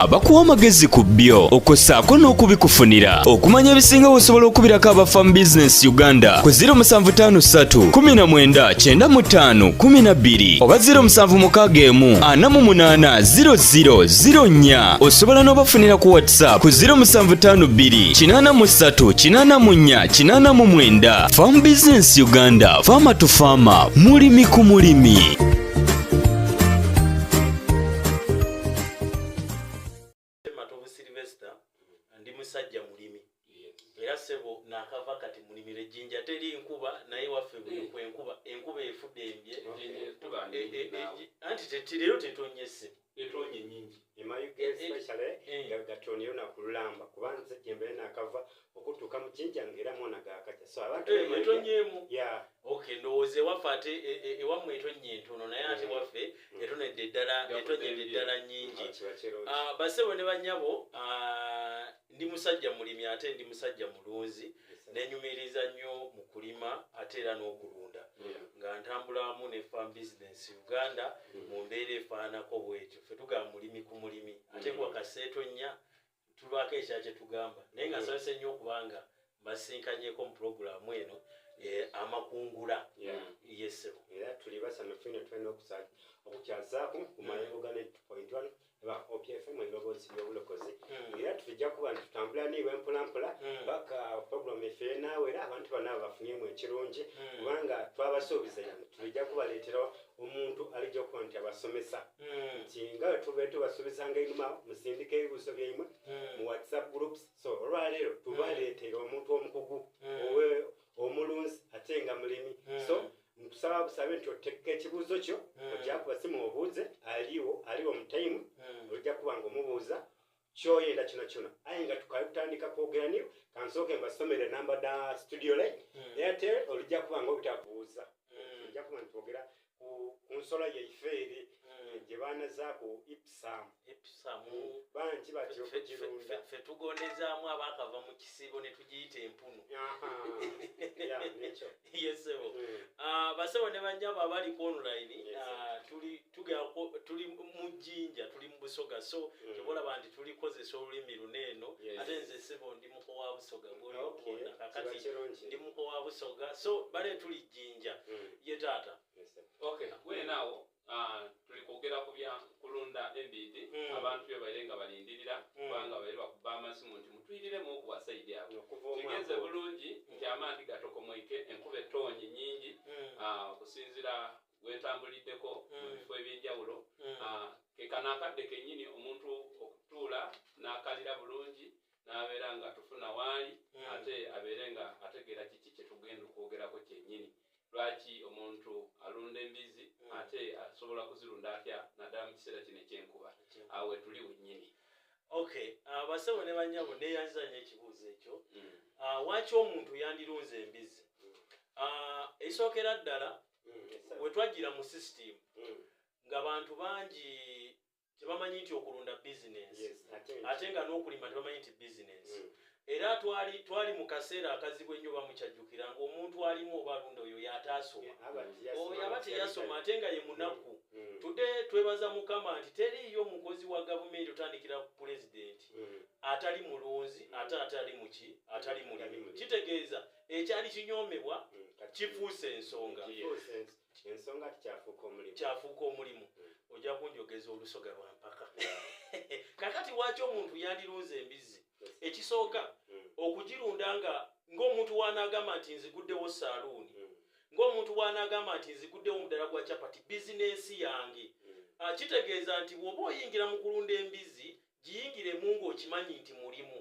Abakuwa amagezi ku byo okossaako n'okubikufunira okumanya ebisinga osobola okubirako aba Farm Business Uganda ku 0753 19 95 12 oba 0761 osobola n'obafunira ku WhatsApp ku 0752 83 84 89. Farm Business Uganda, farmer to farmer, mulimi ku mulimi. Musajja mulimi era sebo nakava kati mulimire jinja teri nkuba naye waffe bwe enkuba efudembye anti tetirero tetonyese etonye nyingi emayuge especially gatonyo na kulamba kubanze jembe nakava okutuka mu jinja ngera mona gakata so abantu etonyemu ya okay ndoze wafate ewamwe etonye ntono naye ate waffe etonedde ddala nyingi basebo ne banyabo ndi musajja mulimi ate ndi musajja mulunzi nenyumiriza nnyo mu kulima ate era n'okulunda nga ntambulamu ne Farm Business Uganda mu mbeera efaanako bwetyo ffe tugamba mulimi ku mulimi ate kwa kaseetonya tulwako ekyakye tugamba naye nga nsanyuse nnyo okubanga mbasinkanyeko mu puroguramu eno amakungula yesebo era tuli basanyufu nnyo tulina okukyazaako ku mayengo ga 2.1 ba OPFM endobozi y'obulokozi era tujja kuba tutambula niwe mpolampola baka program efe nawe era abantu bana bafunye ekirungi kubanga twabasuubiza tujja kubaleetera omuntu alijja kuba nti abasomesa kinga tubeetu basubizanga inyuma musindike ebibuuzo byaimwe mu WhatsApp groups so olwaleero tubaleetera omuntu omukugu omulunzi ate nga mulimi so ntusaba busabe nti oteeka ekibuuzo kyo ojja kubasimu obuuze aliwo mu time ojja kuba ng'omubuuza kyoyenda kino aye nga tukatandika kwogera niyo kansooke mbasomere namba da studio line ate olijja kuba ng'obitakubuuza ojja kuba ntwogera ku nsolo yaife eri gye baana zaako ipsamu bangi batyo okugirunda ffe tugondezaamu abaakava mu kisibo ne tugiyita empunu yesebo basebo ne banyaba abali ku online tuli mu jjinja tuli mu busoga so tebolaba nti tulikozesa olulimi luneeno ate nze sebo ndi muko wa busoga bwolokona kakati ndi muko wa busoga so bale tuli jjinja ye taata okay wenawo tuli kwogera ku bya kulunda embidi abantu byo balenga balindirira kubanga bali bakuba amasimu nti mutwiriremu okuwa saidi abo kigeze bulungi nti amaanyi gatokomoike enkuba etonyi nyingi kusinzira wetambuliddeko mu bifo ebyenjawulo kekana akadde kennyini omuntu okutuula n'akalira bulungi n'abeera nga tufuna waali ate abeere nga ategeera kiki kye tugenda okwogerako kyennyini lwaki omuntu alunda embizi ate asobola kuzirunda atya naddala mu kiseera kino ekyenkuba awe tuli wennyini okay basebo ne banyabo neyanzanya ekibuuzo ekyo waki omuntu yandirunze embizi esookera ddala wetwagira mu system ng'abantu bangi tebamanyi nti okulunda bizinensi ate nga n'okulima tebamanyi nti bizinensi era twali mu kaseera akazibu ennyo bamukyajjukira ng'omuntu alimu obalunda oyo yataasoma oyo aba teyasoma ate nga ye munaku tudde twebaza mukama nti teriiyo mukozi wa gavumenti otandikira ku pulezidenti atali mulunzi ate atali muki atali mulimi kitegeeza ekyali kinyoomebwa kifuuse ensonga kyafuuka omulimu ojja kunjogeza olusoga lwa mpaka kakati waki omuntu yandirunze embizi ekisooka okugirunda ng'omuntu wanaagamba nti nziguddewo saaluuni ng'omuntu wanaagamba nti nziguddewo omudala gwa capati bizinensi yange kitegeeza nti bw'oba oyingira mu kulunda embizi giyingiremu ng'okimanyi nti mulimu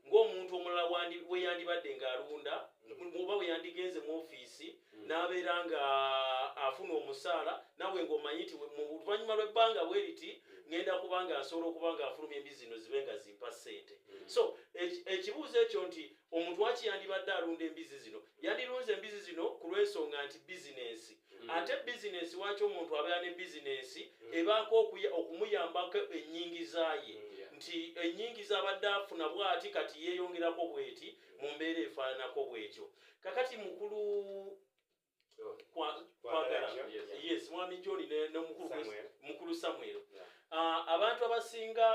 ng'omuntu omulala we yandibadde ng'alunda oba we yandigenze mu ofiisi n'abeera nga afuna omusaala nawe ng'omanyi nti mu luvannyuma lw'ebbanga bwe riti ngenda kubanga asobola okuba ng'afulumya embizi zino zibe nga zimpa ssente so ekibuuzo ekyo nti omuntu waki yandibadde alunda embizi zino yandirunze embizi zino ku lw'ensonga nti bizinensi ate bizinensi waki omuntu abeera ne bizinensi ebaako okumuyambako ennyingiza ye nti ennyingiza abadde afuna bw'ati kati yeeyongerako bw'eti mu mbeera efaananako bw'etyo kakati mukulu kwagala yes mwami John n'omukulu Samuel abantu abasinga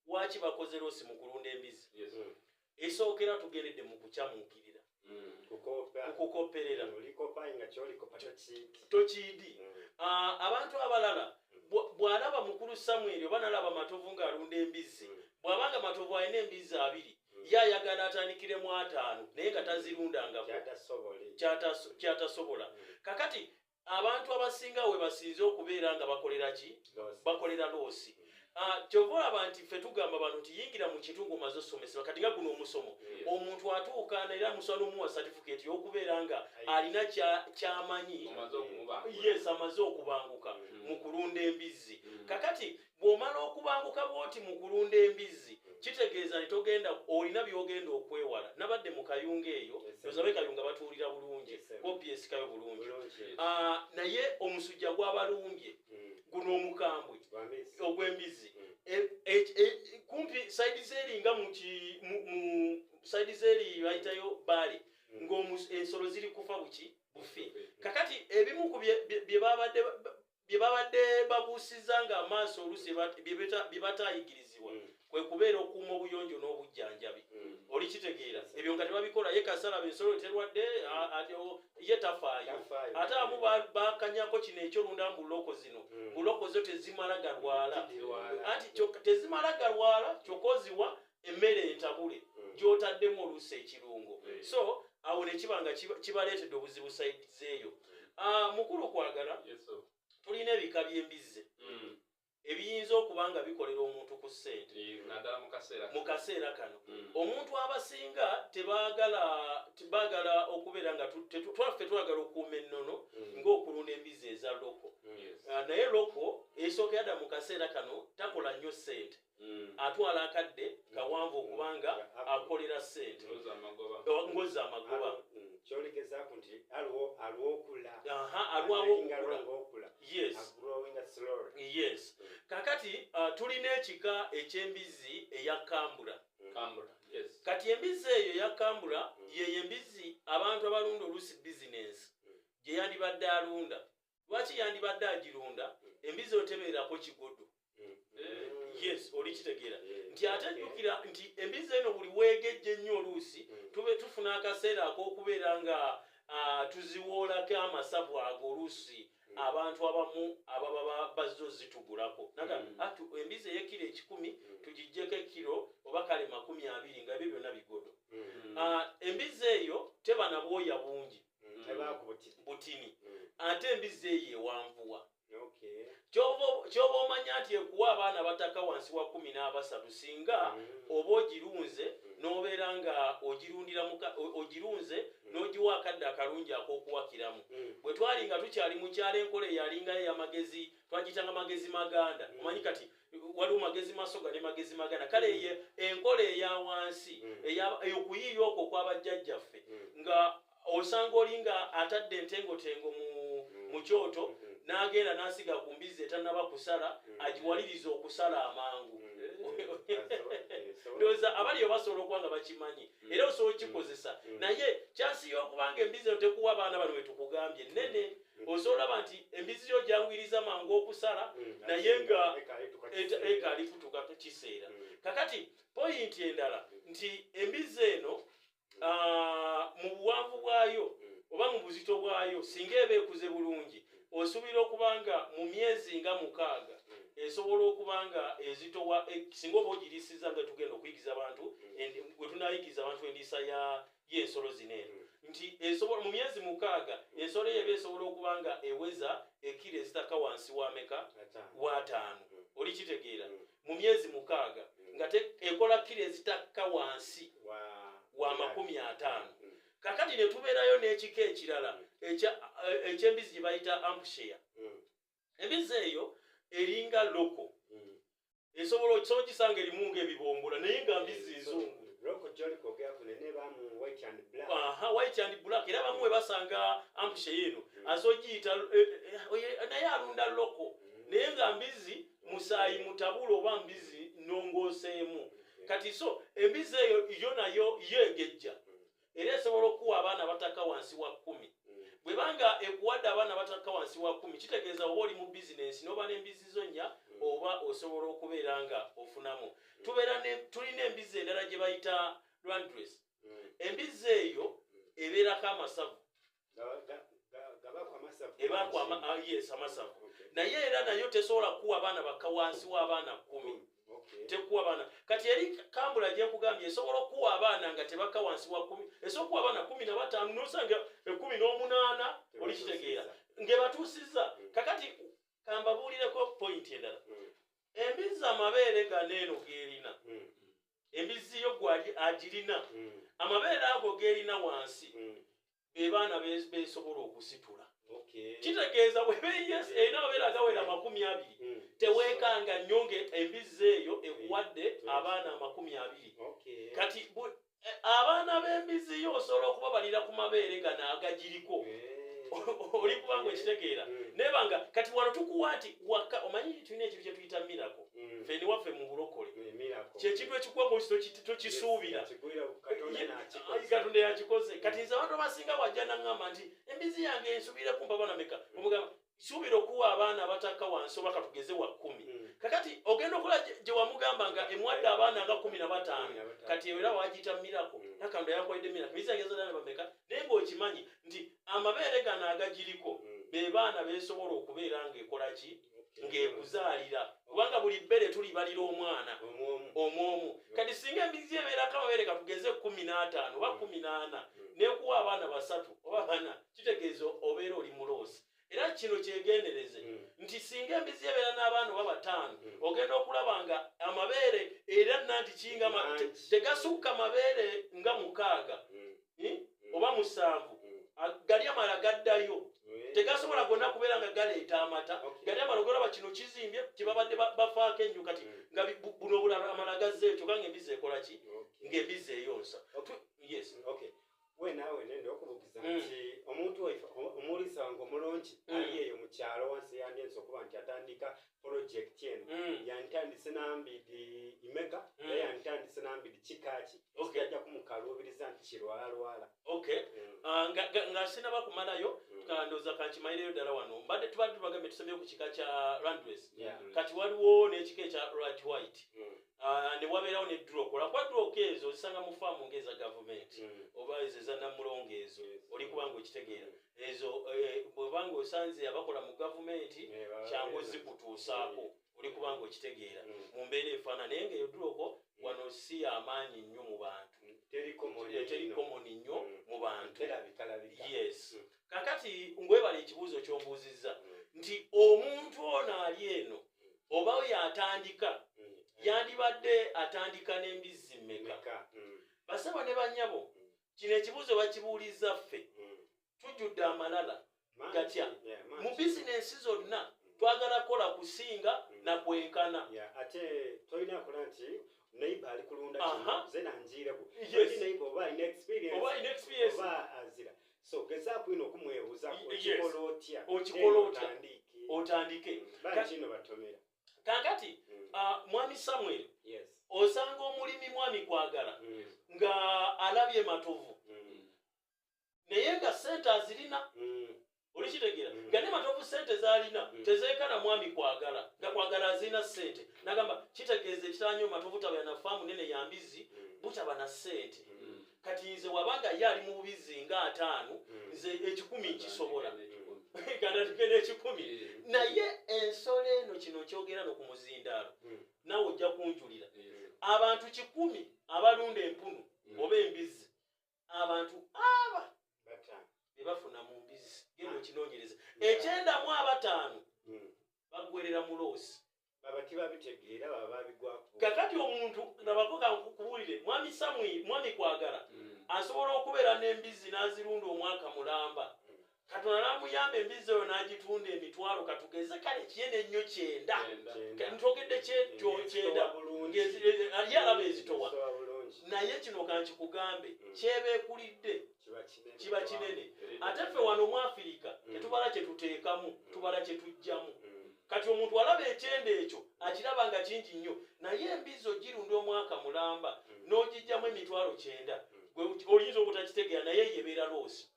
waki bakoze losi mu kulunda embizi Yes. esookera tugendedde mu kukyamuukirira okukopperera tokiidi abantu abalala bw'alaba mukulu Samweri oba n'alaba Matovu ng'alunda embizi bw'abanga Matovu alina embizi 2 ye ayagala atandikiremu 5 naye nga tazirundangako kyatasobola kakati abantu abasinga we basinze okubeera nga bakolera ki bakolera loosi kyova olaba nti ffe tugamba abantu nti yingira mu kitundu omaze osomesebwa kati nga guno omusomo omuntu atuuka naera musobola omuwa certificate y'okubeera nga alina kyamanyi yes amaze okubanguka mu kulunda embizi kakati bw'omala okubanguka bw'oti mu kulunda embizi kitegeeza nti togenda olina by'ogenda okwewala nabadde mu kayunga eyo ozabe kayunga batuulira bulungi ops kayo bulungi naye omusujja gw'abalumbye guno omukambwe ogw'embizi kumpi saidi zeri nga mu saidi zeri bayitayo bali ng'ensolo ziri kufa bufi kakati ebimu ku bye babadde babuusiza nga amaaso oluusi bye bataayigirizibwa kwe kubeera okuuma obuyonjo n'obujjanjabi oli kitegeera ebyo nga tebabikola ye kasalaba ensolo terwadde ye tafaayo ate amu bakanyako kino ekyolunda mu buloko zino buloko zo tezimala galwala anti tezimala galwala kyokoziwa emmere entabule gy'otaddemu oluusi ekirungo so awo ne kiba nga kibaleetedde obuzibu sayidi zeeyo mukulu kwagala tulina ebika by'embizi ebiyinza okuba nga bikolera omuntu ku ssente mu kaseera kano omuntu abasinga tebaagala okubeera nga twaffe twagala okuuma ennono ng'okulunda embizi eza loko naye loko esooka yadda mu kaseera kano takola nnyo ssente atwala akadde kawanvu okubanga akolera ssente ngozi amagoba kyolegezaako nti alwokula alwawokula yes kakati tulina ekika eky'embizi eya kambula kati embizi eyo eya kambula yeyo embizi abantu abalunda oluusi bizinensi gye yandibadde alunda lwaki yandibadde agirunda embizi otebeerako kigodo yes oli kitegeera nti ate jjukira nti embizi eno buli weegejja ennyo oluusi tube tufuna akaseera ak'okubeera nga tuziwoolako amasavu ago oluusi abantu abamu ababa bazzo zitugulako embizi ey'ekiro 10 tugijjeko ekiro oba kale 20 nga ebyo byonna bigodo embizi eyo teba na bwoya bungi butini ate embizi eyo ewanvuwa kyoba omanya nti ekuwa abaana bataka wansi wa 13 singa oba ogirunze n'obeera nga ogirunze n'ogiwa akadde akalungi ak'okuwakiramu bwe twali nga tukyali mu kyalo enkola eyalingayo ey'amagezi twagitanga magezi maganda omanyi kati waliwo magezi masoga ne magezi maganda kale enkola eya wansi okuyiiya okwo kw'abajjajjaffe nga osanga oli nga atadde entengotengo mu kyoto n'agenda n'asiga ku mbizi etannaba kusala agiwaliriza okusala amangu ndowooza abaliyo basobola okuba nga bakimanyi era osobola okikozesa naye kyansi y'okubanga embizi eno tekuwa abaana bano wetukugambye nnene osobola laba nti embizi yo gyanguyiriza mangu okusala naye nga ekaali kutuuka kiseera kakati poyinti endala nti embizi eno mu buwanvu bwayo oba mu buzito bwayo singa eba ekuze bulungi osuubira okuba nga mu myezi nga 6 esobola okuba nga ezitowa singa oba ogiriisiza nga tugenda okuyigiza abantu gwe tunayigiriza abantu endiisa y'ensolo zino eno nti mu myezi 6 ensolo eyo eba esobola okuba nga eweza ekiro ezitaka wansi w'ameka wa 5 oli kitegeera mu myezi 6 nga ekola kiro ezitaka wansi wa 50 kakati ne tubeerayo n'ekika ekirala eky'embizi gye bayita ampushare embizi eyo eringa loko esobola gisanga erimu ng'ebibombula naye nga mbizi nzungu white and black era bamu we basanga ampushare eno asogiyita naye alunda loko naye nga mbizi musaayi mutabula oba mbizi nongooseemu kati so embizi eyo yo nayo yeegejja era esobola okuwa abaana bataka wansi wa 10 bwe banga ekuwadde abaana bataka wansi wa 10 kitegeeza oba oli mu bizinensi n'oba n'embizi zo nnya oba osobola okubeera nga ofunamu. Tulina embizzi endala gye bayita landrace. Embizzi eyo ebeerako amasavu. Yes, amasavu. Naye era nayo tesobola kuwa abaana bakka wansi w'abaana 10. Tekuwa abaana. Kati eri kambula gye nkugambye esobola okuwa abaana nga tebakka wansi wa 10. Esobola okuwa abaana 15 n'osanga 18 oli kitegeera. Ng'ebatuusizza. Kakati kambabuulireko point endala. Embizzi amabeere ganeeno g'erina. Embizzi yo gwali agirina. Amabeere ago g'erina wansi. Be baana beesobola okusitula. Kitegeeza bwe erina amabeere agawera 20. Teweekanga nnyonge embizzi eyo ekuwadde abaana 20. Kati abaana b'embizzi yo osobola okubabalira ku mabeere gano agagiriko. Oli kubanga ekitegeera. Nebanga kati wano tukuwa nti waka omanyi tulina ekintu kye tuyita mirako. Feni waffe mu bulokole. Kyekintu ekikuwa tokisuubira. Katonda yakikoze. Kati nze abantu abasinga wajja naŋŋamba nti embizzi yange ensubire kumpa abaana meka. Omugamba suubira okuwa abaana abatakka wansi oba katugeze wa 10. Kakati ogenda okola gye wamugamba nga emwadde abaana nga 15. Kati era wagiyita mirako. Katonda yakoledde mirako. Embizzi yange ez'abaana bameka. Naye ng'okimanyi nti amabeere gano agagiriko be baana beesobola okubeera ng'ekola ki? Ng'ekuzaalira. Kubanga buli bbeere tulibalira omwana omwomu. Kati singa embizzi ebeerako amabeere katugeze 15 oba 18 n'ekuwa abaana 3 oba 4 kitegeeza obeera oli muloosi. Era kino kyegendereze nti singa embizzi ebeera n'abaana oba 5 ogenda okulaba nga amabeere era nanti kinga tegasukka amabeere nga 6 oba 7 gali amala gaddayo. Tegasobola gonna kubeera nga galeeta amata. Gali amala ogolaba kino kizimbye kibabadde bafaako ennyo kati nga buno obulala amala gazzeeyo kyokka ng'embizzi ekola ki? Ng'embizzi eyonsa. Yes. Naawe nende okubugiza nti omuntu omulisa wange omulungi ali eyo mu kyalo wansi yandyenza okuba nti atandika projekiti eno yantandise n'ambidi imeka era yantandise n'ambidi kikaaki kijja kumukaluubiriza nti kirwalalwala. Nga sinaba kumalayo ndowooza kankimalirayo ddala wano mbadde tubadde tubagambye tusomye ku kika kya landrace. Kati waliwo n'ekika ekya rat white. Ne wabeerawo ne drok. Olwakwa drok ezo ozisanga mu faamu ng'eza gavumenti oba ezo eza namulongo ezo oli kubanga okitegeera ezo bwebanga osanze abakola mu gavumenti kyangu zikutuusaako oli kubanga okitegeera mu mbeera efaana naye ng'eyo drok wano si y'amaanyi nnyo mu bantu. Teri common nnyo mu bantu. Yes. Kakati ngwebala ekibuuzo ky'ombuuzizza nti omuntu ono ali eno oba we yatandika yandibadde atandika n'embizzi mmeka? Basaba ne bannyabo kino ekibuuzo bakibuuliza ffe tujjudde amalala gatya mu bizinensi zonna twagala kukola kusinga na kwenkana. Ate tolina kola nti neighbor ali kulunda kino ze nanjireku. Neighbor oba ine experience oba azira. So gezaako ino okumwebuuza okikola otya otandike. Kino batomera. Kakati mwami Samuel osanga omulimi mwami kwagala nga alabye matovu naye nga sente azirina. Oli kitegeera nga ne matovu sente zalina tezeekana mwami kwagala nga kwagala azirina sente nagamba kitegeeza ekitanya matovu tabya na faamu nene ya mbizzi butaba na sente. Kati nze wabanga ye ali mu bubizzi nga 5 nze 10 nkisobola ganda tukene 10 naye ensolo eno kino kyogera no ku muzindaalo nawe ojja kunjulira abantu 10 abalunda empunu oba embizzi abantu aba bebafuna mu mbizzi gendo kinoonyereza 95 bagwerera mu loosi babatiba bitegeera baba bigwako. Kakati omuntu nabakoka kubuulire mwami Samuel mwami kwagala asobola okubeera n'embizzi n'azirunda omwaka mulamba. Katonda n'amuyamba embizzi eyo n'agitunda emitwalo katugeze kale kyene nnyo 9 ntogedde kyenda ye alaba ezitowa naye kino kankikugambe kyebeekulidde kiba kinene. Ate ffe wano mu Afirika tetubala kye tuteekamu tubala kye tujjamu. Kati omuntu alaba ekyenda ekyo akiraba nga kingi nnyo naye embizzi ogirunda omwaka mulamba n'ogijjamu emitwalo 9 oyinza obutakitegeera naye yebeera loosi.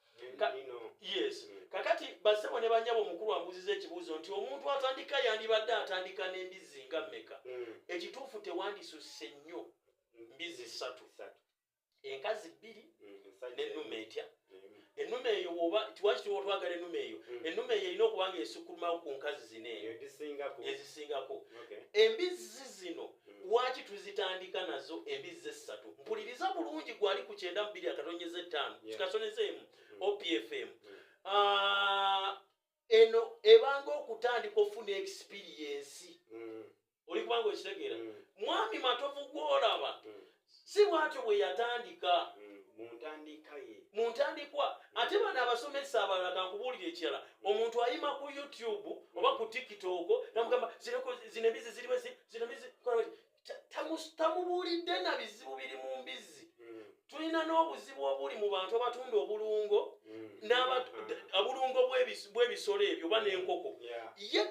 Yes. Kakati basebo ne banyabo mukulu ambuziza ekibuuzo nti omuntu atandika yandibadde atandika n'embizzi nga mmeka. Ekituufu tewandisusse nnyo mbizi 3. Enkazi 2 n'ennume etya. Ennume eyo oba tiwaki twagala ennume eyo. Ennume eyo erina okuba nga esukulumawo ku nkazi zino eyo ezisingako. Embizzi zino waki tuzitandika nazo embizzi 3. Mpuliriza bulungi gwali ku 92.5 kikasonezemu OPFM. Eno ebanga okutandika ofuna experience. Oli kubanga okitegeera. Mwami Matovu gw'olaba si bwatyo bwe yatandika. Muntandikwa ate bano abasomesa abalala kankubuulira ekirala. Omuntu ayima ku YouTube oba ku TikTok namugamba zino embizi ziriwe zino embizi tamubuulidde na bizibu biri mu mbizi. Tulina n'obuzibu obuli mu bantu abatunda obulungo obulungo bw'ebisolo ebyo oba n'enkoko. Ye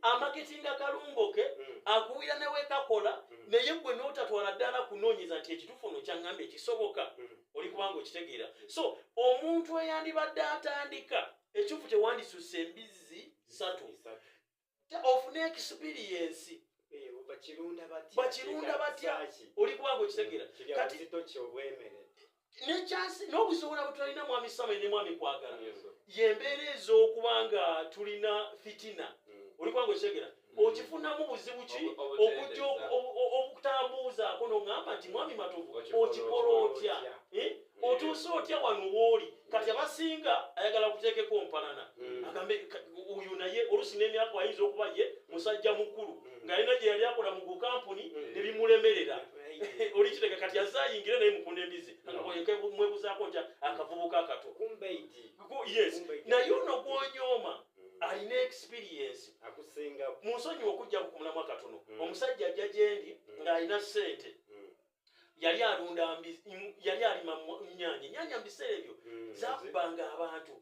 amaketinga kalungo ke akuwira ne wekakola naye gwe n'otatwala ddala kunoonyeza nti ekituufu ono kyaŋŋamba ekisoboka. Oli kubanga okitegeera. So omuntu eyandibadde atandika ekituufu tewandisusse embizi 3 ofune experience. Bakirunda batya. Oli kubanga okitegeera. Kati nekyasi n'obusobola bwe tulina mwami Samuel ne mwami Kwagala y'embeera ez'okubanga tulina fitina. Oli kubanga okitegeera. Okifunamu buzibu ki okujja okutambuuzaako n'oŋŋamba nti mwami Matovu okikola otya. Otuuse otya wano w'oli. Kati abasinga ayagala kuteekeko mpalana. Agambe uyu naye oluusi n'emyaka ayinza okuba ye musajja mukulu ng'alina gye yali akola mu kampuni ne bimulemerera. Oli kitega kati azayingira naye mukunda embizi. Mwebuzaako ntya akavubuka akato. Yes. Naye ono gw'onyooma alina experience. Munsonyiwa okujja ku mulamu akatono. Omusajja ajja gye ndi ng'alina ssente. Yali alunda yali alima nnyaanya mu biseera ebyo zaakubanga abantu.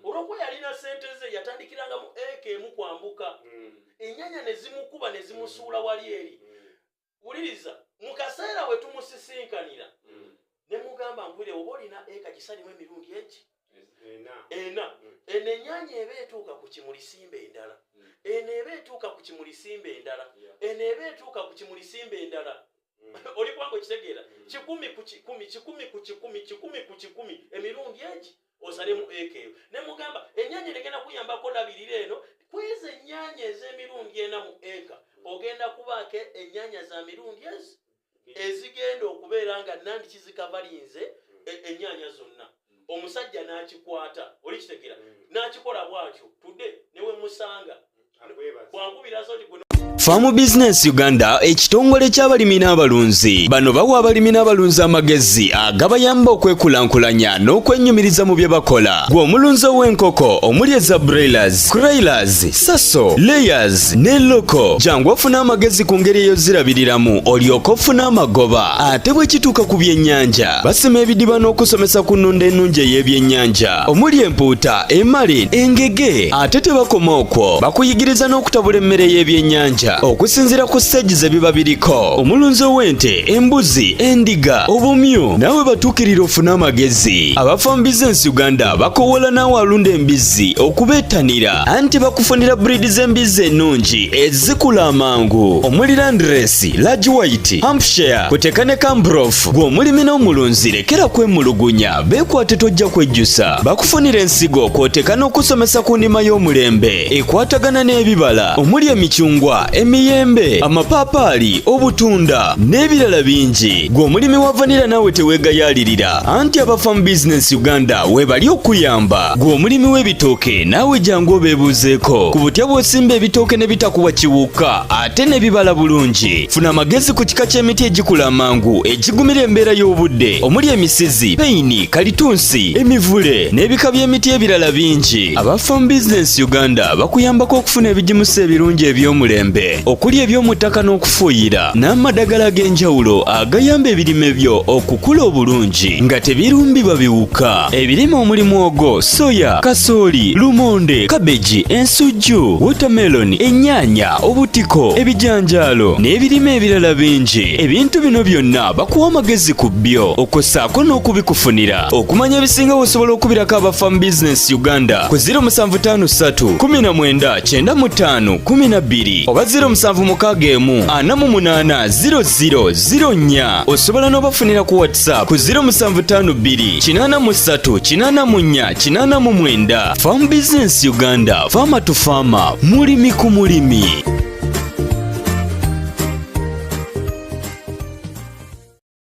Olw'okuba yalina ssente ze yatandikiranga mu eka emu kwambuka. Ennyaanya ne zimukuba ne zimusuula wali eri. Wuliriza mu kaseera we tumusisinkanira ne mugamba nkwire oba olina eka gisalimu emirundi eki. Ena ennyaanya eba etuuka ku kimuli simba endala. Eno eba etuuka ku kimuli simba endala. Eno eba etuuka ku kimuli simba endala. Oli kubanga okitegeera 10 ku 10 10 ku 10 10 ku 10 emirundi egi osalemu eka eyo. Ne mugamba ennyaanya egenda kuyambako labirira eno kweza ennyaanya ez'emirundi ena mu eka ogenda kubaako ennyaanya za mirundi ezigenda okubeera nga nandi kizikavalinze ennyaanya zonna. Omusajja n'akikwata oli kitegeera n'akikola bw'atyo tudde newe musanga bw'ankubira zo ti Farm Business Uganda ekitongole ky'abalimi n'abalunzi bano bawa abalimi n'abalunzi amagezi agabayamba okwekulankulanya n'okwennyumiriza mu bye bakola. Gwe omulunzi ow'enkoko omuli eza broilers, crailers, saso, layers ne loko jangu ofuna amagezi ku ngeri ey'ozirabiriramu olyoke ofune amagoba. Ate bwe kituuka ku byennyanja basima ebidiba n'okusomesa ku nnunda ennungi ey'ebyennyanja omuli empuuta, emali, engege. Ate tebakoma okwo bakuyigiriza n'okutabula emmere y'ebyennyanja okusinziira ku stage ze biba biriko. Omulunzi ow'ente, embuzi, endiga, obumyu naawe batuukirira ofune amagezi. Aba Farm Business Uganda bakowola naawe alunda embizi okubeetanira anti bakufunira breed z'embizi ennungi ezikula amangu omuli Landrace, Large White, Hampshire kuteka ne Cambrough. Gwe omulimi n'omulunzi lekera kwemulugunya beekwate tojja kwejjusa. Bakufunira ensigo kwoteka n'okusomesa ku ndima y'omulembe ekwatagana n'ebibala omuli emicungwa, emiyembe, amapaapaali, obutunda n'ebirala bingi. Gwe omulimi wa vanilla naawe teweegayaalirira anti aba Farm Business Uganda webali okuyamba. Gwe omulimi w'ebitooke naawe jangu obeebuuzeeko ku butya bw'osimba ebitooke ne bitakuwa kiwuka ate ne bibala bulungi. Funa amagezi ku kika ky'emiti egikula amangu egigumira embeera y'obudde omuli emisizi, peyini, kalitunsi, emivule n'ebika by'emiti ebirala bingi. Aba Farm Business Uganda bakuyambako okufuna ebigimusa ebirungi eby'omulembe by'ebirime okuli eby'omuttaka n'okufuuyira n'amadagala ag'enjawulo agayamba ebirime byo okukula obulungi nga tebirumbibwa biwuka. Ebirime omuli muwogo, soya, kasooli, lumonde, kabeji, ensujju, watermelon, ennyaanya, obutiko, ebijanjaalo n'ebirime ebirala bingi. Ebintu bino byonna bakuwa amagezi ku byo okossaako n'okubikufunira. Okumanya ebisinga osobola okubirako aba Farm Business Uganda ku 0753 19 95 12 oba 0761 48 0004. Osobola n'obafunira ku WhatsApp ku 0752 83 84 89. Farm Business Uganda, farmer to farmer, mulimi ku mulimi.